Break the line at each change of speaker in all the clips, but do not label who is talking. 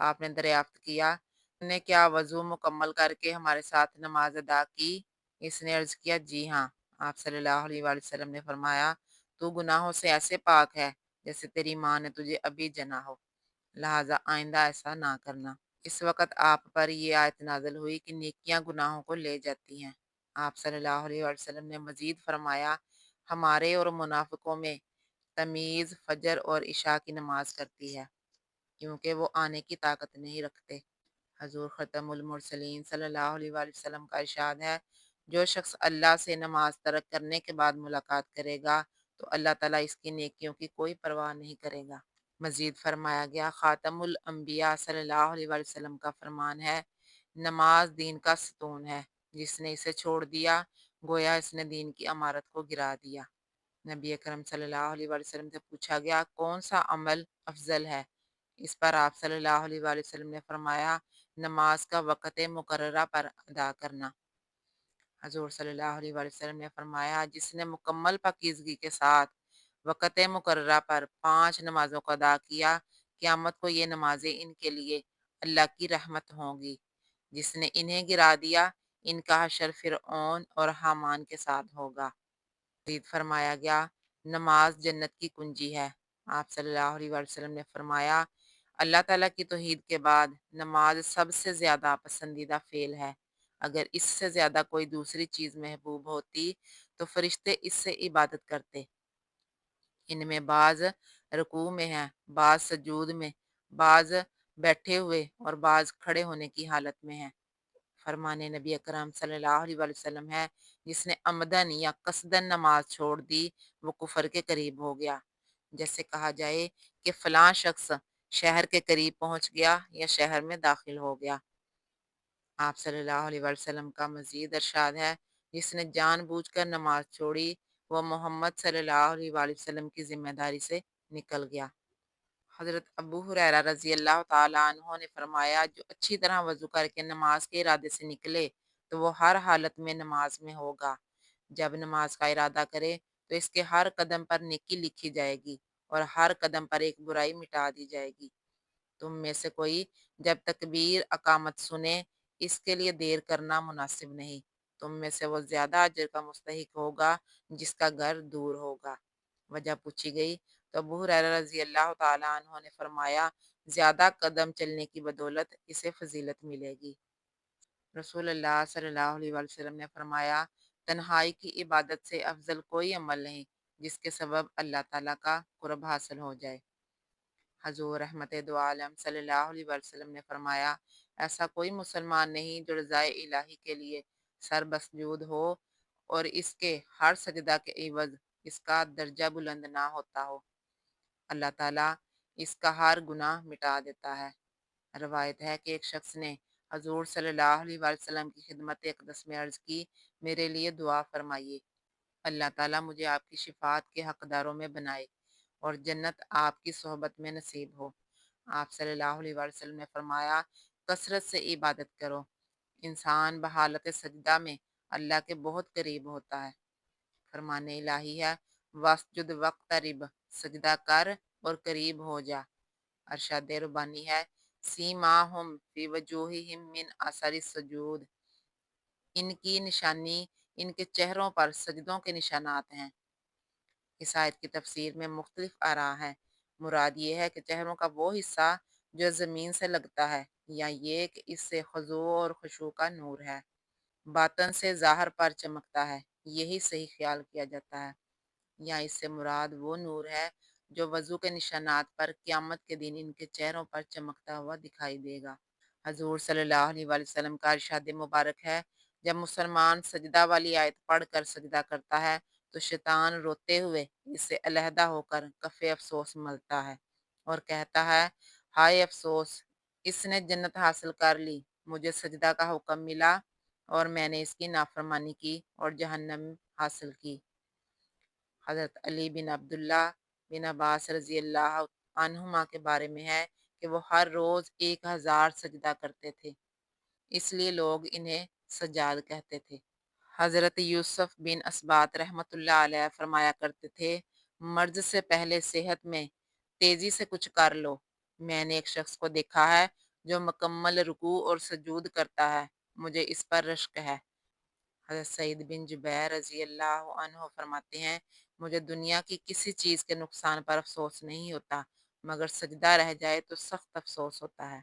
آپ نے دریافت کیا نے کیا وضو مکمل کر کے ہمارے ساتھ نماز ادا کی؟ اس نے عرض کیا جی ہاں۔ آپ صلی اللہ علیہ وآلہ وسلم نے فرمایا تو گناہوں سے ایسے پاک ہے جیسے تیری ماں نے تجھے ابھی جنا ہو، لہٰذا آئندہ ایسا نہ کرنا۔ اس وقت آپ پر یہ آیت نازل ہوئی کہ نیکیاں گناہوں کو لے جاتی ہیں۔ آپ صلی اللہ علیہ وآلہ وسلم نے مزید فرمایا ہمارے اور منافقوں میں تمیز فجر اور عشاء کی نماز کرتی ہے کیونکہ وہ آنے کی طاقت نہیں رکھتے۔ حضور ختم المرسلین صلی اللہ علیہ وآلہ وسلم کا ارشاد ہے جو شخص اللہ سے نماز ترک کرنے کے بعد ملاقات کرے گا تو اللہ تعالیٰ اس کی نیکیوں کی کوئی پرواہ نہیں کرے گا۔ مزید فرمایا گیا خاتم الانبیاء صلی اللہ علیہ وآلہ وسلم کا فرمان ہے نماز دین کا ستون ہے، جس نے اسے چھوڑ دیا گویا اس نے دین کی عمارت کو گرا دیا۔ نبی اکرم صلی اللہ علیہ وآلہ وسلم سے پوچھا گیا کون سا عمل افضل ہے؟ اس پر آپ صلی اللہ علیہ وآلہ وسلم نے فرمایا نماز کا وقت مقررہ پر ادا کرنا۔ حضور صلی اللہ علیہ وآلہ وسلم نے فرمایا جس نے مکمل پاکیزگی کے ساتھ وقت مقررہ پر 5 نمازوں کو ادا کیا قیامت کو یہ نمازیں ان کے لیے اللہ کی رحمت ہوں گی۔ جس نے انہیں گرا دیا ان کا حشر فرعون اور حامان کے ساتھ ہوگا۔ مزید فرمایا گیا نماز جنت کی کنجی ہے۔ آپ صلی اللہ علیہ وآلہ وسلم نے فرمایا اللہ تعالیٰ کی توحید کے بعد نماز سب سے زیادہ پسندیدہ فعل ہے۔ اگر اس سے زیادہ کوئی دوسری چیز محبوب ہوتی تو فرشتے اس سے عبادت کرتے۔ ان میں بعض رکوع میں ہیں، بعض سجود میں، بعض بیٹھے ہوئے اور بعض کھڑے ہونے کی حالت میں ہیں۔ فرمان نبی اکرم صلی اللہ علیہ وآلہ وسلم ہے جس نے عمدن یا قصدن نماز چھوڑ دی وہ کفر کے قریب ہو گیا۔ جیسے کہا جائے کہ فلاں شخص شہر کے قریب پہنچ گیا یا شہر میں داخل ہو گیا۔ آپ صلی اللہ علیہ وآلہ وسلم کا مزید ارشاد ہے جس نے جان بوجھ کر نماز چھوڑی وہ محمد صلی اللہ علیہ وآلہ وسلم کی ذمہ داری سے نکل گیا۔ حضرت ابو ہریرہ رضی اللہ تعالیٰ عنہ نے فرمایا جو اچھی طرح وضو کر کے نماز کے ارادے سے نکلے تو وہ ہر حالت میں نماز میں ہوگا۔ جب نماز کا ارادہ کرے تو اس کے ہر قدم پر نیکی لکھی جائے گی اور ہر قدم پر ایک برائی مٹا دی جائے گی۔ تم میں سے کوئی جب تکبیر اقامت سنے اس کے لیے دیر کرنا مناسب نہیں۔ تم میں سے وہ زیادہ اجر کا مستحق ہوگا جس کا گھر دور ہوگا۔ وجہ پوچھی گئی تو ابو ہریرہ رضی اللہ تعالیٰ عنہ نے فرمایا زیادہ قدم چلنے کی بدولت اسے فضیلت ملے گی۔ رسول اللہ صلی اللہ علیہ وآلہ وسلم نے فرمایا تنہائی کی عبادت سے افضل کوئی عمل نہیں جس کے سبب اللہ تعالیٰ کا قرب حاصل ہو جائے۔ حضور رحمت دو عالم صلی اللہ علیہ وآلہ وسلم نے فرمایا ایسا کوئی مسلمان نہیں جو رضائے الہی کے لیے سر مسجود ہو اور اس کے ہر سجدہ کے عوض اس کا درجہ بلند نہ ہوتا ہو۔ اللہ تعالیٰ اس کا ہر گناہ مٹا دیتا ہے۔ روایت ہے کہ ایک شخص نے حضور صلی اللہ علیہ وآلہ وسلم کی خدمت اقدس میں عرض کی میرے لیے دعا فرمائیے، اللہ تعالیٰ مجھے آپ کی شفاعت کے حقداروں میں بنائے اور جنت آپ کی صحبت میں نصیب ہو۔ آپ صلی اللہ علیہ وآلہ وسلم نے فرمایا کثرت سے عبادت کرو، انسان بحالت سجدہ میں اللہ کے بہت قریب ہوتا ہے۔ فرمان الہی ہے واسجد وقترب، سجدہ کر اور قریب ہو جا۔ ارشاد ربانی ہے سیماہم فی وجوہہم من اثر السجود، ان کی نشانی ان کے چہروں پر سجدوں کے نشانات ہیں۔ اس آیت کی تفسیر میں مختلف آراء ہیں۔ مراد یہ ہے کہ چہروں کا وہ حصہ جو زمین سے لگتا ہے یا یہ کہ اس سے خضوع اور خشوع کا نور ہے، باطن سے ظاہر پر چمکتا ہے، یہی صحیح خیال کیا جاتا ہے۔ یا اس سے مراد وہ نور ہے جو وضو کے نشانات پر قیامت کے دن ان کے چہروں پر چمکتا ہوا دکھائی دے گا۔ حضور صلی اللہ علیہ وآلہ وسلم کا ارشاد مبارک ہے جب مسلمان سجدہ والی آیت پڑھ کر سجدہ کرتا ہے تو شیطان روتے ہوئے اس سے علیحدہ ہو کر کف افسوس ملتا ہے اور کہتا ہے ہائے افسوس، اس نے جنت حاصل کر لی، مجھے سجدہ کا حکم ملا اور میں نے اس کی نافرمانی کی اور جہنم حاصل کی۔ حضرت علی بن عبداللہ بن عباس رضی اللہ عنہما کے بارے میں ہے کہ وہ ہر روز 1000 سجدہ کرتے تھے، اس لیے لوگ انہیں سجاد کہتے تھے۔ حضرت یوسف بن اسبات رحمۃ اللہ علیہ فرمایا کرتے تھے مرض سے پہلے صحت میں تیزی سے کچھ کر لو۔ میں نے ایک شخص کو دیکھا ہے جو مکمل رکوع اور سجود کرتا ہے، مجھے اس پر رشک ہے۔ حضرت سعید بن جبیر رضی اللہ عنہ فرماتے ہیں، مجھے دنیا کی کسی چیز کے نقصان پر افسوس نہیں ہوتا، مگر سجدہ رہ جائے تو سخت افسوس ہوتا ہے۔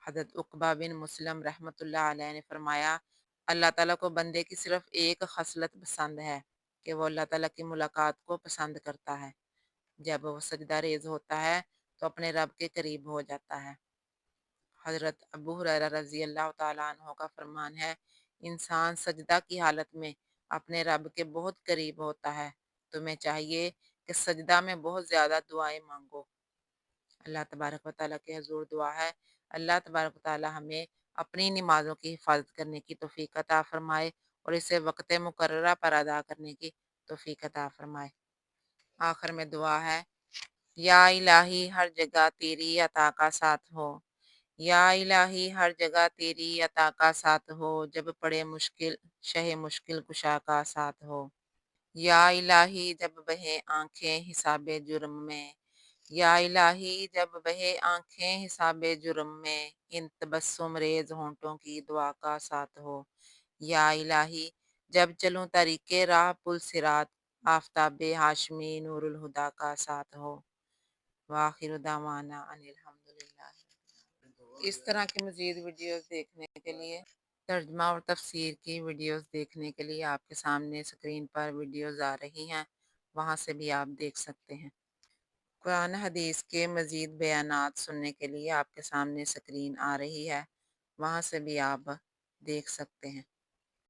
حضرت عقبہ بن مسلم رحمۃ اللہ علیہ نے فرمایا، اللہ تعالیٰ کو بندے کی صرف ایک خصلت پسند ہے کہ وہ اللہ تعالیٰ کی ملاقات کو پسند کرتا ہے۔ جب وہ سجدہ ریز ہوتا ہے تو اپنے رب کے قریب ہو جاتا ہے۔ حضرت ابو ہریرہ رضی اللہ تعالیٰ عنہ کا فرمان ہے، انسان سجدہ کی حالت میں اپنے رب کے بہت قریب ہوتا ہے، تمہیں چاہیے کہ سجدہ میں بہت زیادہ دعائیں مانگو۔ اللہ تبارک و تعالیٰ کے حضور دعا ہے، اللہ تبارک و تعالیٰ ہمیں اپنی نمازوں کی حفاظت کرنے کی توفیق عطا فرمائے اور اسے وقت مقررہ پر ادا کرنے کی توفیق عطا فرمائے۔ آخر میں دعا ہے، یا الہی ہر جگہ تیری عطا کا ساتھ ہو، یا الہی ہر جگہ تیری عطا کا ساتھ ہو، جب پڑے مشکل شہ مشکل کشا کا ساتھ ہو، یا الہی جب بہے آنکھیں حساب جرم میں، یا الہی جب بہے آنکھیں حساب جرم میں، ان تبسم ریز ہونٹوں کی دعا کا ساتھ ہو، یا الہی جب چلوں طریق راہ پل صراط، آفتاب ہاشمی نور الہدا کا ساتھ ہو۔ وآخر دعوانا ان الحمدللہ۔ اس طرح کی مزید ویڈیوز دیکھنے کے لیے، ترجمہ اور تفسیر کی ویڈیوز دیکھنے کے لیے آپ کے سامنے اسکرین پر ویڈیوز آ رہی ہیں، وہاں سے بھی آپ دیکھ سکتے ہیں۔ قرآن حدیث کے مزید بیانات سننے کے لیے آپ کے سامنے اسکرین آ رہی ہے، وہاں سے بھی آپ دیکھ سکتے ہیں۔